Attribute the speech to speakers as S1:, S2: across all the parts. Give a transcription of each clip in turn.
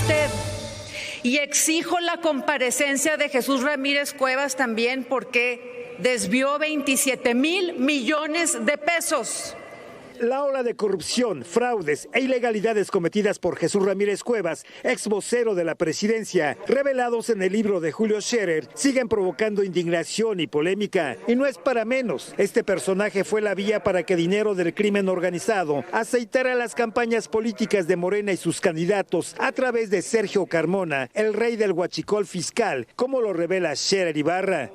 S1: usted. Y exijo la comparecencia de Jesús Ramírez Cuevas también porque desvió 27,000 millones de pesos.
S2: La ola de corrupción, fraudes e ilegalidades cometidas por Jesús Ramírez Cuevas, ex vocero de la presidencia, revelados en el libro de Julio Scherer, siguen provocando indignación y polémica. Y no es para menos. Este personaje fue la vía para que dinero del crimen organizado aceitara las campañas políticas de Morena y sus candidatos a través de Sergio Carmona, el rey del huachicol fiscal, como lo revela Scherer Ibarra.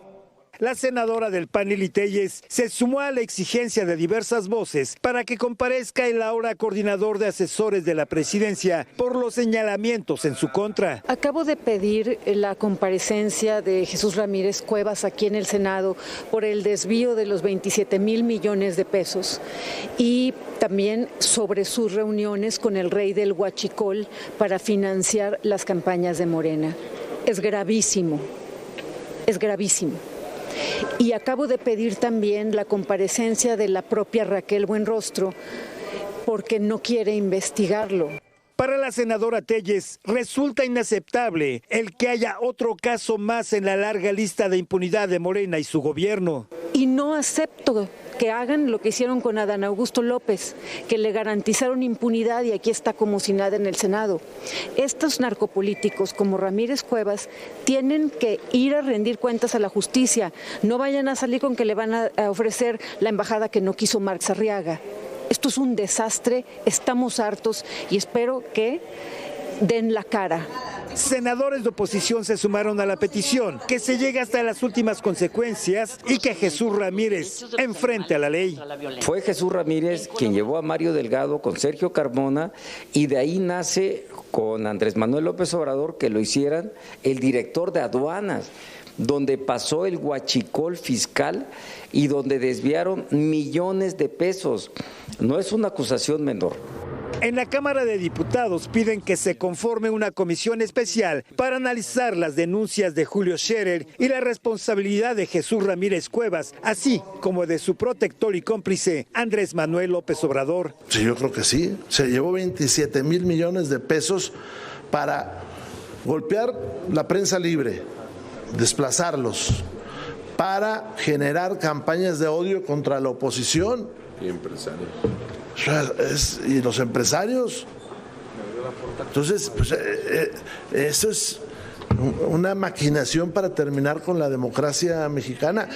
S2: La senadora del PAN Lili Téllez se sumó a la exigencia de diversas voces para que comparezca el ahora coordinador de asesores de la presidencia por los señalamientos en su contra.
S3: Acabo de pedir la comparecencia de Jesús Ramírez Cuevas aquí en el Senado por el desvío de los 27,000 millones de pesos y también sobre sus reuniones con el rey del huachicol para financiar las campañas de Morena. Es gravísimo, es gravísimo. Y acabo de pedir también la comparecencia de la propia Raquel Buenrostro porque no quiere investigarlo.
S2: Para la senadora Téllez, resulta inaceptable el que haya otro caso más en la larga lista de impunidad de Morena y su gobierno.
S3: Y no acepto que hagan lo que hicieron con Adán Augusto López, que le garantizaron impunidad y aquí está como si nada en el Senado. Estos narcopolíticos como Ramírez Cuevas tienen que ir a rendir cuentas a la justicia. No vayan a salir con que le van a ofrecer la embajada que no quiso Marx Arriaga. Esto es un desastre, estamos hartos y espero que den la cara.
S2: Senadores de oposición se sumaron a la petición, que se llegue hasta las últimas consecuencias y que Jesús Ramírez enfrente a la ley.
S4: Fue Jesús Ramírez quien llevó a Mario Delgado con Sergio Carmona y de ahí nace con Andrés Manuel López Obrador que lo hicieran el director de aduanas, donde pasó el huachicol fiscal y donde desviaron millones de pesos. No es una acusación menor.
S2: En la Cámara de Diputados piden que se conforme una comisión especial para analizar las denuncias de Julio Scherer y la responsabilidad de Jesús Ramírez Cuevas, así como de su protector y cómplice Andrés Manuel López Obrador.
S5: Sí, yo creo que sí. Se llevó 27,000 millones de pesos para golpear la prensa libre, desplazarlos, para generar campañas de odio contra la oposición.
S6: Y empresarios.
S5: Y los empresarios. Entonces, pues, eso es una maquinación para terminar con la democracia mexicana.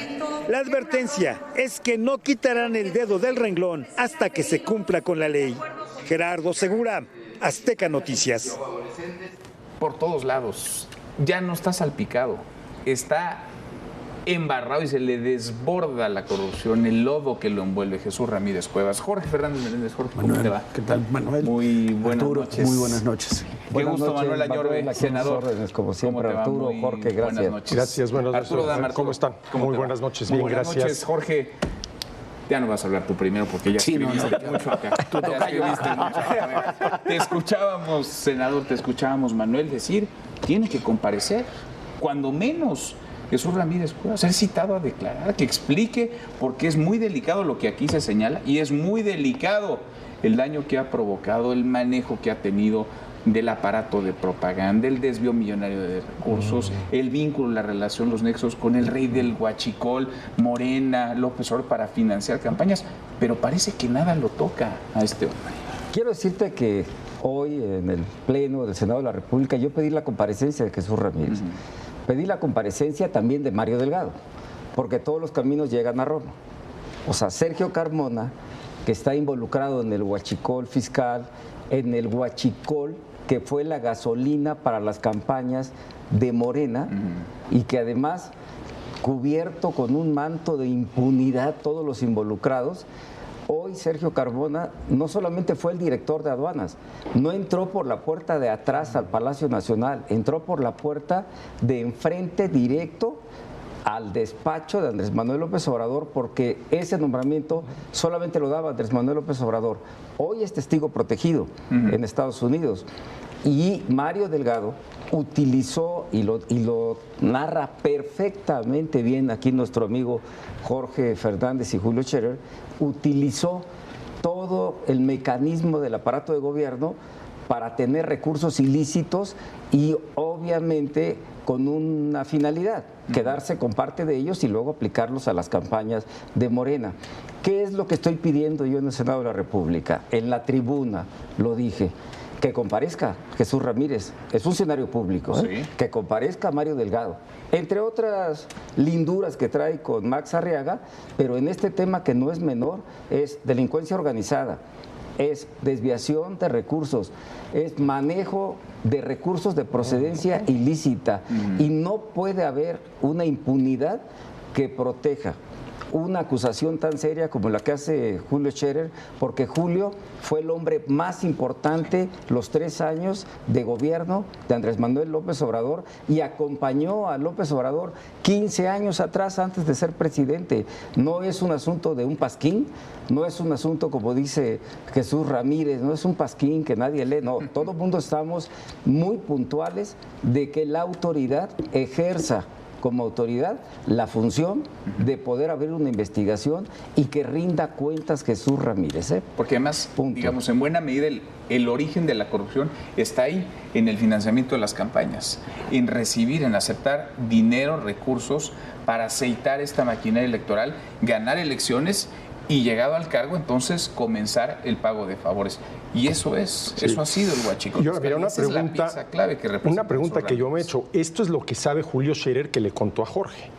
S2: La advertencia es que no quitarán el dedo del renglón hasta que se cumpla con la ley. Gerardo Segura, Azteca Noticias.
S7: Por todos lados, ya no está salpicado, está embarrado y se le desborda la corrupción, el lodo que lo envuelve Jesús Ramírez Cuevas. Jorge Fernández Meléndez, Jorge, ¿cómo te va?
S8: ¿Qué tal, Manuel?
S7: Muy buenas
S8: Arturo,
S7: noches.
S8: Muy buenas noches.
S7: Qué gusto, Manuel Añorbe, senador.
S4: Órdenes, como siempre, Arturo, Jorge, gracias.
S7: Buenas noches.
S8: Gracias, buenas noches.
S7: Arturo Damarturo,
S8: ¿Cómo están? Muy buenas noches, bien,
S7: buenas
S8: gracias.
S7: noches, Jorge. Ya no vas a hablar tú primero porque ya escribiste mucho acá. Ya escribiste mucho acá. Te escuchábamos, senador, te escuchábamos, Manuel, decir, tiene que comparecer, cuando menos Jesús Ramírez Cuevas, ser citado a declarar, que explique, porque es muy delicado lo que aquí se señala y es muy delicado el daño que ha provocado, el manejo que ha tenido del aparato de propaganda, el desvío millonario de recursos, el vínculo, la relación, los nexos con el rey del huachicol, Morena, López Obrador para financiar campañas, pero parece que nada lo toca a este hombre.
S4: Quiero decirte que hoy en el Pleno del Senado de la República yo pedí la comparecencia de Jesús Ramírez. Pedí la comparecencia también de Mario Delgado, porque todos los caminos llegan a Roma. O sea, Sergio Carmona, que está involucrado en el huachicol fiscal, en el huachicol que fue la gasolina para las campañas de Morena y que además, cubierto con un manto de impunidad todos los involucrados, hoy Sergio Carmona no solamente fue el director de aduanas, no entró por la puerta de atrás al Palacio Nacional, entró por la puerta de enfrente directo al despacho de Andrés Manuel López Obrador, porque ese nombramiento solamente lo daba Andrés Manuel López Obrador. Hoy es testigo protegido en Estados Unidos. Y Mario Delgado utilizó, y lo narra perfectamente bien aquí nuestro amigo Jorge Fernández y Julio Scherer, utilizó todo el mecanismo del aparato de gobierno para tener recursos ilícitos y obviamente con una finalidad, quedarse con parte de ellos y luego aplicarlos a las campañas de Morena. ¿Qué es lo que estoy pidiendo yo en el Senado de la República? En la tribuna, lo dije, que comparezca Jesús Ramírez, es funcionario público, ¿eh? Sí. Que comparezca Mario Delgado, entre otras linduras que trae con Max Arriaga, pero en este tema que no es menor, es delincuencia organizada, es desviación de recursos, es manejo de recursos de procedencia ilícita y no puede haber una impunidad que proteja una acusación tan seria como la que hace Julio Scherer, porque Julio fue el hombre más importante los 3 años de gobierno de Andrés Manuel López Obrador y acompañó a López Obrador 15 años atrás antes de ser presidente. No es un asunto de un pasquín, no es un asunto, como dice Jesús Ramírez, no es un pasquín que nadie lee, no, todo el mundo estamos muy puntuales de que la autoridad ejerza como autoridad la función de poder abrir una investigación y que rinda cuentas Jesús Ramírez.
S7: Porque además, digamos, en buena medida el origen de la corrupción está ahí, en el financiamiento de las campañas, en recibir, en aceptar dinero, recursos para aceitar esta maquinaria electoral, ganar elecciones y llegado al cargo, entonces comenzar el pago de favores. Y eso es, sí. Eso ha sido el huachicoleo.
S8: Yo, mira, una pregunta que yo me he hecho. Esto es lo que sabe Julio Scherer que le contó a Jorge.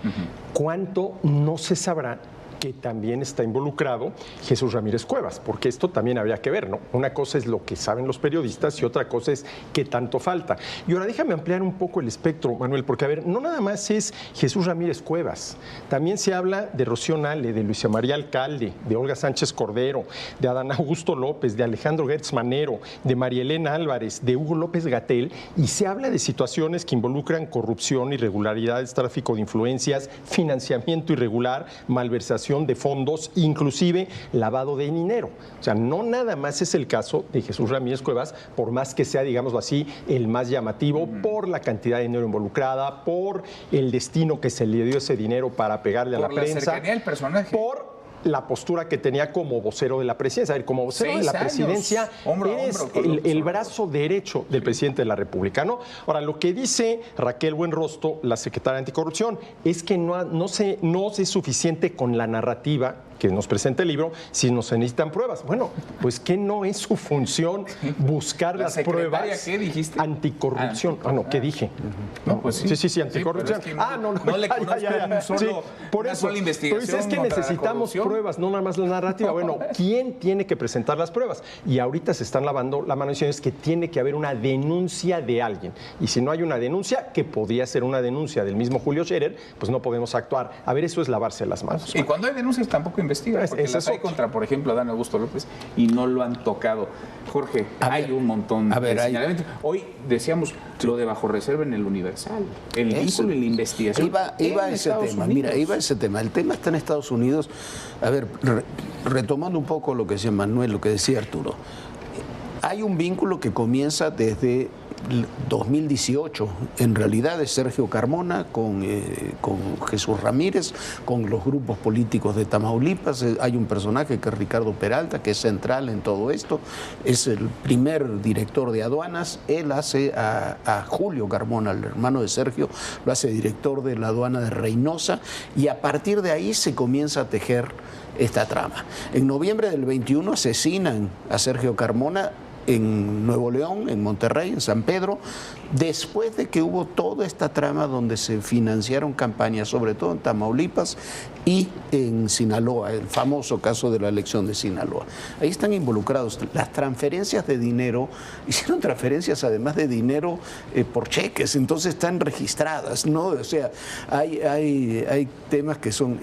S8: ¿Cuánto no se sabrá que también está involucrado Jesús Ramírez Cuevas? Porque esto también habría que ver, ¿no? Una cosa es lo que saben los periodistas y otra cosa es qué tanto falta. Y ahora déjame ampliar un poco el espectro, Manuel, porque a ver, no nada más es Jesús Ramírez Cuevas, también se habla de Rocío Nale, de Luisa María Alcalde, de Olga Sánchez Cordero, de Adán Augusto López, de Alejandro Gertz Manero, de María Elena Álvarez, de Hugo López-Gatell, y se habla de situaciones que involucran corrupción, irregularidades, tráfico de influencias, financiamiento irregular, malversación de fondos, inclusive lavado de dinero. O sea, no nada más es el caso de Jesús Ramírez Cuevas, por más que sea, digámoslo así, el más llamativo por la cantidad de dinero involucrada, por el destino que se le dio ese dinero para pegarle a la prensa,
S7: cercanía del personaje,
S8: por la postura que tenía como vocero de la presidencia. A ver, como vocero de la presidencia, eres el brazo derecho del presidente de la República, ¿no? Ahora, lo que dice Raquel Buenrostro, la secretaria de Anticorrupción, es que no es suficiente con la narrativa que nos presenta el libro, si no se necesitan pruebas. Bueno, pues que no es su función buscar las pruebas.
S7: ¿Qué dijiste?
S8: Anticorrupción. ¿Qué dije?
S7: No, pues
S8: sí, anticorrupción.
S7: Sí, no le conozco una sola investigación.
S8: Pues es que necesitamos pruebas, no nada más la narrativa. Bueno, ¿quién tiene que presentar las pruebas? Y ahorita se están lavando la mano diciendo es que tiene que haber una denuncia de alguien. Y si no hay una denuncia, que podría ser una denuncia del mismo Julio Scherer, pues no podemos actuar. A ver, eso es lavarse las manos.
S7: Y cuando hay denuncias tampoco investiga, porque las hay contra, por ejemplo, Adán Augusto López y no lo han tocado. Jorge, hay un montón de señalamientos. Hoy decíamos lo de bajo reserva en el Universal, el vínculo y la investigación.
S6: Iba ese tema, mira, iba ese tema. El tema está en Estados Unidos. A ver, retomando un poco lo que decía Manuel, lo que decía Arturo. Hay un vínculo que comienza desde 2018, en realidad es Sergio Carmona con Jesús Ramírez, con los grupos políticos de Tamaulipas. Hay un personaje que es Ricardo Peralta, que es central en todo esto, es el primer director de aduanas. Él hace a Julio Carmona, el hermano de Sergio, lo hace director de la aduana de Reynosa, y a partir de ahí se comienza a tejer esta trama. En noviembre del 21 asesinan a Sergio Carmona en Nuevo León, en Monterrey, en San Pedro, después de que hubo toda esta trama donde se financiaron campañas, sobre todo en Tamaulipas y en Sinaloa, el famoso caso de la elección de Sinaloa. Ahí están involucrados las transferencias de dinero, hicieron transferencias además de dinero por cheques, entonces están registradas, ¿no? O sea, hay temas que son...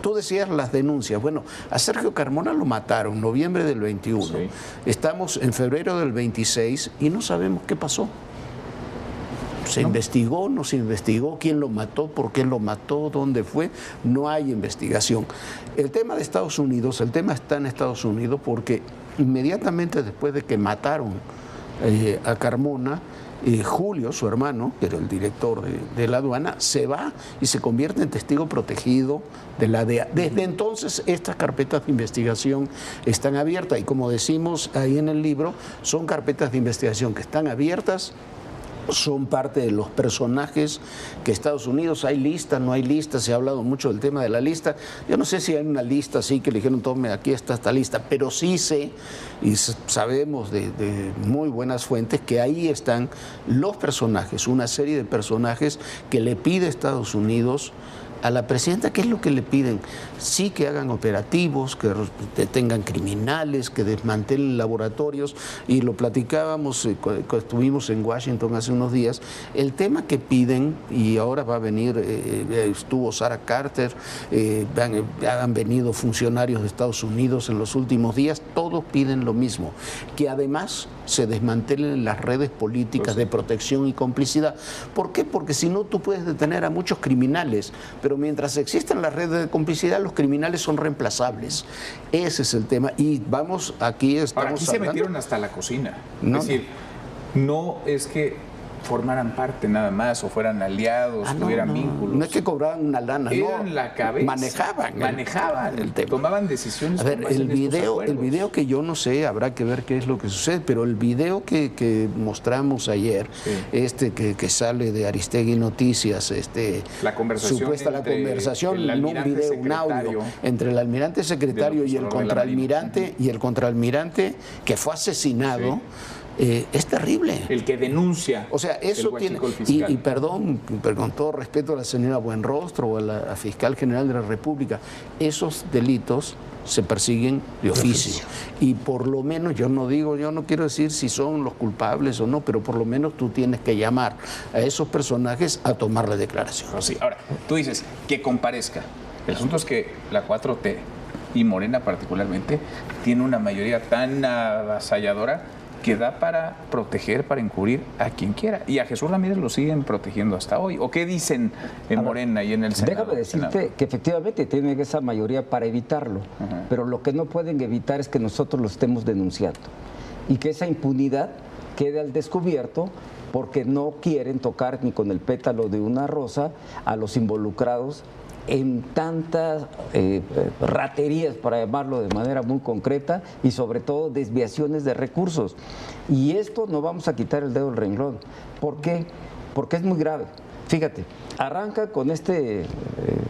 S6: Tú decías las denuncias. Bueno, a Sergio Carmona lo mataron en noviembre del 21. Sí. Estamos en febrero del 26 y no sabemos qué pasó. ¿Se investigó? ¿No se investigó? ¿Quién lo mató? ¿Por qué lo mató? ¿Dónde fue? No hay investigación. El tema de Estados Unidos, el tema está en Estados Unidos porque inmediatamente después de que mataron a Carmona, Julio, su hermano, que era el director de la aduana, se va y se convierte en testigo protegido de la DEA. Desde entonces estas carpetas de investigación están abiertas y, como decimos ahí en el libro, son carpetas de investigación que están abiertas, son parte de los personajes que Estados Unidos, hay listas, no hay listas, se ha hablado mucho del tema de la lista. Yo no sé si hay una lista así que le dijeron, tome, aquí está esta lista, pero sí sé y sabemos de muy buenas fuentes que ahí están los personajes, una serie de personajes que le pide Estados Unidos a la presidenta. ¿Qué es lo que le piden? Sí, que hagan operativos, que detengan criminales, que desmantelen laboratorios, y lo platicábamos cuando estuvimos en Washington hace unos días, el tema que piden, y ahora va a venir, estuvo Sarah Carter, han venido funcionarios de Estados Unidos en los últimos días, todos piden lo mismo, que además se desmantelen las redes políticas de protección y complicidad. ¿Por qué? Porque si no, tú puedes detener a muchos criminales, pero mientras existan las redes de complicidad, los criminales son reemplazables. Ese es el tema. Y vamos, aquí estamos
S7: Ahora, aquí se metieron hasta la cocina.
S6: No,
S7: es decir, no es que formaran parte nada más o fueran aliados, tuvieran vínculos.
S6: No es que cobraban una lana,
S7: eran la cabeza. Manejaban el tema. Tomaban decisiones.
S6: A ver, el video que yo no sé, habrá que ver qué es lo que sucede, pero el video que mostramos ayer, que sale de Aristegui Noticias,
S7: la conversación,
S6: supuesta conversación, no un video, un audio, entre el almirante secretario y el contraalmirante que fue asesinado. Es terrible.
S7: El que denuncia.
S6: O sea, eso tiene. Y perdón, con todo respeto a la señora Buenrostro o a la fiscal general de la República, esos delitos se persiguen de oficio. Y por lo menos, yo no quiero decir si son los culpables o no, pero por lo menos tú tienes que llamar a esos personajes a tomar la declaración.
S7: Sí. Ahora, tú dices que comparezca. El asunto es que la 4T y Morena particularmente tiene una mayoría tan avasalladora que da para proteger, para encubrir a quien quiera. Y a Jesús Ramírez lo siguen protegiendo hasta hoy. ¿O qué dicen en Morena y en el Senado?
S4: Déjame decirte que efectivamente tienen esa mayoría para evitarlo, pero lo que no pueden evitar es que nosotros lo estemos denunciando y que esa impunidad quede al descubierto, porque no quieren tocar ni con el pétalo de una rosa a los involucrados en tantas raterías, para llamarlo de manera muy concreta, y sobre todo desviaciones de recursos. Y esto no vamos a quitar el dedo del renglón. ¿Por qué? Porque es muy grave. Fíjate, arranca con este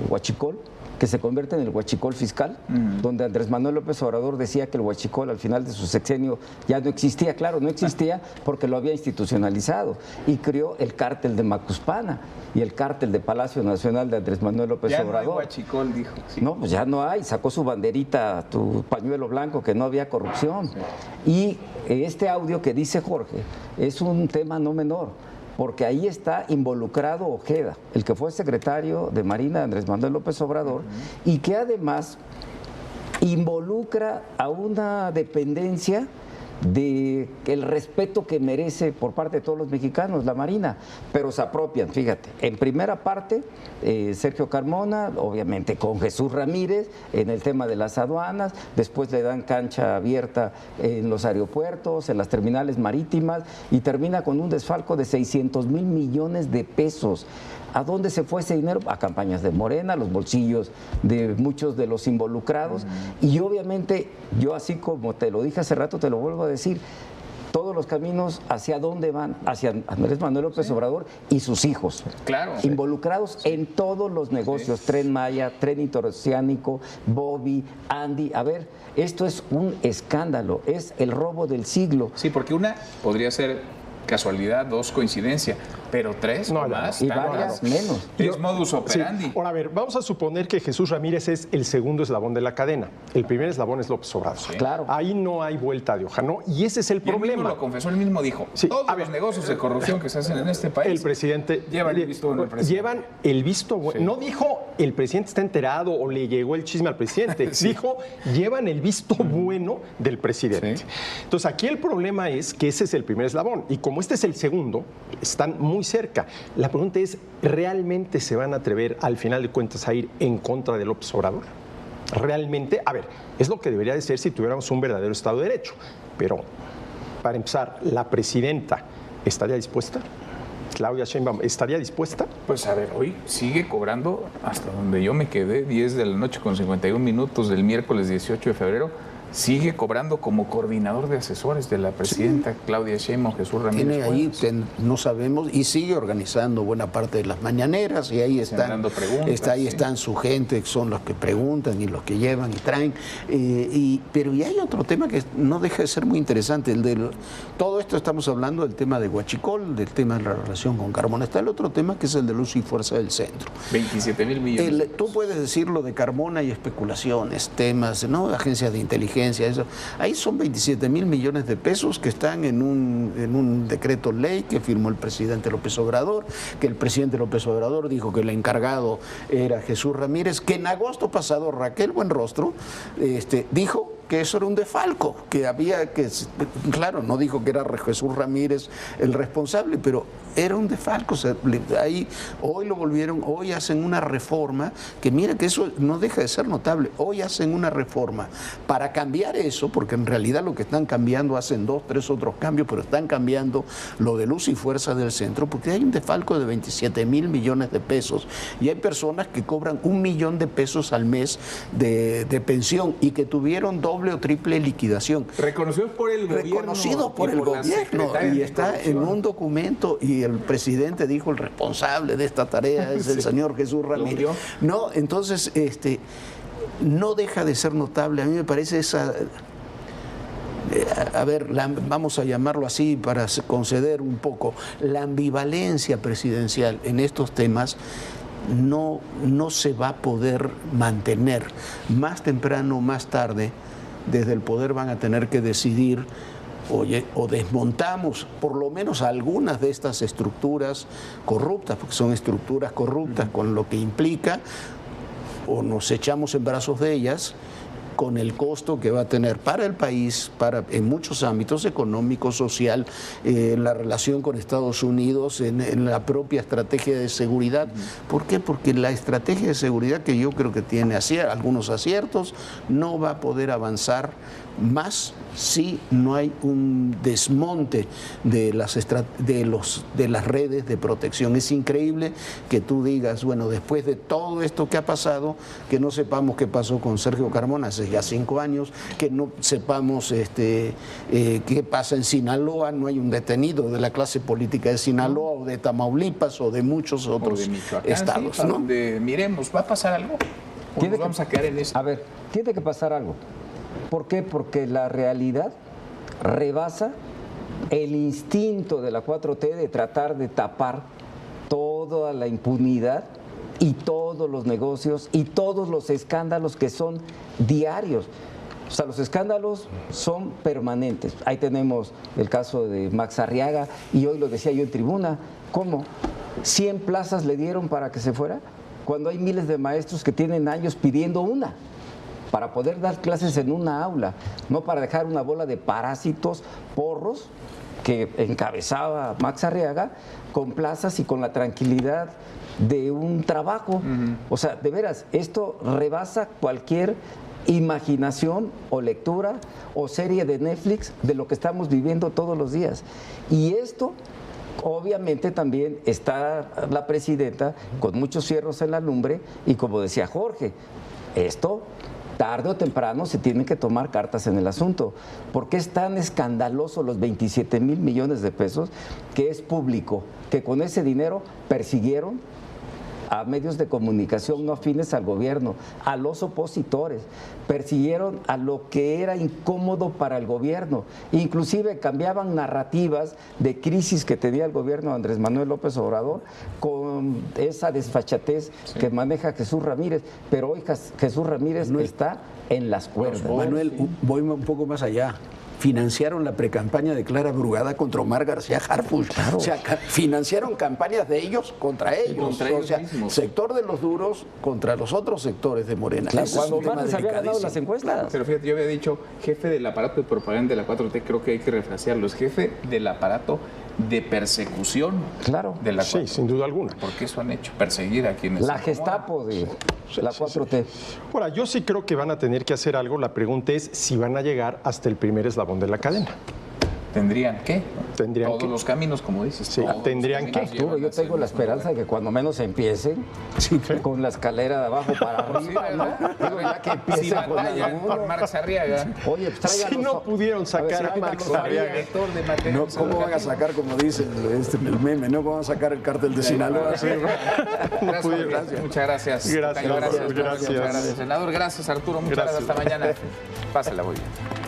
S4: huachicol, que se convierte en el huachicol fiscal, donde Andrés Manuel López Obrador decía que el huachicol al final de su sexenio ya no existía. Claro, no existía porque lo había institucionalizado y creó el cártel de Macuspana y el cártel de Palacio Nacional de Andrés Manuel López Obrador.
S7: Ya no hay huachicol, dijo. Sí.
S4: No, pues ya no hay. Sacó su banderita, tu pañuelo blanco, que no había corrupción. Sí. Y este audio que dice Jorge es un tema no menor, porque ahí está involucrado Ojeda, el que fue secretario de Marina de Andrés Manuel López Obrador, y que además involucra a una dependencia del respeto que merece por parte de todos los mexicanos la Marina, pero se apropian, fíjate, en primera parte Sergio Carmona, obviamente con Jesús Ramírez en el tema de las aduanas, después le dan cancha abierta en los aeropuertos, en las terminales marítimas, y termina con un desfalco de 600,000 millones de pesos. ¿A dónde se fue ese dinero? A campañas de Morena, a los bolsillos de muchos de los involucrados. Y obviamente, yo así como te lo dije hace rato, te lo vuelvo a decir, todos los caminos hacia dónde van, hacia Andrés Manuel López Obrador y sus hijos.
S7: Claro.
S4: Involucrados en todos los negocios, Tren Maya, Tren Interoceánico, Bobby, Andy. A ver, esto es un escándalo, es el robo del siglo.
S7: Sí, porque una podría ser casualidad, dos coincidencia, pero tres
S8: no,
S7: más.
S4: Y varias menos.
S7: Es modus operandi.
S8: Sí. Ahora, a ver, vamos a suponer que Jesús Ramírez es el segundo eslabón de la cadena. El primer eslabón es López Obrador.
S4: Sí. Claro.
S8: Ahí no hay vuelta de hoja, ¿no? Y ese es el problema.
S7: Él mismo lo confesó, él mismo dijo, todos los negocios de corrupción que se hacen en este país,
S8: el presidente
S7: llevan el visto bueno al presidente.
S8: Llevan el visto bueno. Sí. No dijo el presidente está enterado o le llegó el chisme al presidente. Sí. Dijo, llevan el visto bueno del presidente. Sí. Entonces, aquí el problema es que ese es el primer eslabón. Y como este es el segundo, están muy cerca. La pregunta es, ¿realmente se van a atrever al final de cuentas a ir en contra de López Obrador? Realmente, a ver, es lo que debería de ser si tuviéramos un verdadero Estado de Derecho. Pero, para empezar, la presidenta ¿estaría dispuesta? Claudia Sheinbaum, ¿estaría dispuesta?
S7: Pues a ver, hoy sigue cobrando hasta donde yo me quedé, 10 de la noche con 51 minutos del miércoles 18 de febrero. Sigue cobrando como coordinador de asesores de la presidenta Claudia Sheinbaum, Jesús Ramírez Cuevas.
S6: Tiene ahí, no sabemos, y sigue organizando buena parte de las mañaneras, y ahí están, están su gente, que son los que preguntan y los que llevan y traen. Pero y hay otro tema que no deja de ser muy interesante. Todo esto estamos hablando del tema de Huachicol, del tema de la relación con Carmona. Está el otro tema que es el del uso y fuerza del centro.
S7: 27,000 millones.
S6: Tú puedes decir lo de Carmona y especulaciones, temas, ¿no? Agencias de inteligencia. Eso. Ahí son 27,000 millones de pesos que están en un decreto ley que firmó el presidente López Obrador, que el presidente López Obrador dijo que el encargado era Jesús Ramírez, que en agosto pasado Raquel Buenrostro dijo que eso era un desfalco, que había que, claro, no dijo que era Jesús Ramírez el responsable, pero era un desfalco. O sea, ahí hoy lo volvieron, hoy hacen una reforma, que mira que eso no deja de ser notable, hoy hacen una reforma para cambiar eso, porque en realidad lo que están cambiando, hacen 2, 3 otros cambios, pero están cambiando lo de luz y fuerza del centro, porque hay un desfalco de 27,000 millones de pesos, y hay personas que cobran 1 millón de pesos al mes de pensión y que tuvieron doble o triple liquidación.
S7: Reconocidos por el gobierno.
S6: Reconocido por el gobierno. Y está en un documento, y el presidente dijo el responsable de esta tarea es el señor Jesús Ramírez. No, entonces, no deja de ser notable. A mí me parece esa... A ver, vamos a llamarlo así para conceder un poco, la ambivalencia presidencial en estos temas no se va a poder mantener. Más temprano o más tarde, desde el poder van a tener que decidir, oye, o desmontamos por lo menos algunas de estas estructuras corruptas, porque son estructuras corruptas con lo que implica, o nos echamos en brazos de ellas, con el costo que va a tener para el país, en muchos ámbitos, económico, social, la relación con Estados Unidos, en la propia estrategia de seguridad. ¿Por qué? Porque la estrategia de seguridad, que yo creo que tiene algunos aciertos, no va a poder avanzar más si no hay un desmonte de las redes de protección. Es increíble que tú digas, bueno, después de todo esto que ha pasado, que no sepamos qué pasó con Sergio Carmona hace ya 5 años, que no sepamos qué pasa en Sinaloa, no hay un detenido de la clase política de Sinaloa o de Tamaulipas o de muchos otros estados.
S7: Sí, ¿no? Donde miremos, ¿va a pasar algo? ¿O nos vamos a quedar en eso?
S4: A ver, tiene que pasar algo. ¿Por qué? Porque la realidad rebasa el instinto de la 4T de tratar de tapar toda la impunidad y todos los negocios y todos los escándalos que son diarios. O sea, los escándalos son permanentes. Ahí tenemos el caso de Max Arriaga, y hoy lo decía yo en tribuna. ¿Cómo? ¿100 plazas le dieron para que se fuera? Cuando hay miles de maestros que tienen años pidiendo una, para poder dar clases en una aula, no para dejar una bola de parásitos, porros, que encabezaba Max Arriaga, con plazas y con la tranquilidad de un trabajo. O sea, de veras, esto rebasa cualquier imaginación o lectura o serie de Netflix de lo que estamos viviendo todos los días. Y esto, obviamente, también está la presidenta con muchos fierros en la lumbre, y como decía Jorge, esto tarde o temprano se tienen que tomar cartas en el asunto, porque es tan escandaloso los 27,000 millones de pesos, que es público, que con ese dinero persiguieron a medios de comunicación no afines al gobierno, a los opositores, persiguieron a lo que era incómodo para el gobierno, inclusive cambiaban narrativas de crisis que tenía el gobierno de Andrés Manuel López Obrador con esa desfachatez que maneja Jesús Ramírez, pero hoy Jesús Ramírez está en las cuerdas.
S6: Manuel, voy un poco más allá. Financiaron la precampaña de Clara Brugada contra Omar García Harfuch. Claro. O sea, financiaron campañas de ellos contra ellos. O sea, mismos. Sector de los duros contra los otros sectores de Morena.
S4: Claro, cuando Omar les había ganado las encuestas.
S7: Pero fíjate, yo había dicho jefe del aparato de propaganda de la 4T, creo que hay que refrasearlo. Es jefe del aparato de persecución de la 4T.
S8: Sí, sin duda alguna.
S7: Porque eso han hecho, perseguir a quienes...
S4: La Gestapo de la 4T.
S8: Ahora, yo sí creo que van a tener que hacer algo. La pregunta es si van a llegar hasta el primer eslabón de la cadena.
S7: ¿Tendrían qué?
S8: Tendrían
S7: todos los caminos, como dices.
S8: Sí, tendrían que.
S4: Arturo, yo tengo la esperanza de que cuando menos empiecen con la escalera de abajo para arriba, ¿no? Digo, ya que empiecen con
S7: por Marx Arriaga.
S4: Oye, pues
S8: si no pudieron sacar a Marx Arriaga.
S9: No, ¿cómo van a sacar, como dice el meme, no van a sacar el cártel de Sinaloa?
S7: Gracias. Muchas gracias.
S8: Gracias.
S7: Senador, gracias, Arturo. Muchas gracias. Hasta mañana. Pásala, muy bien.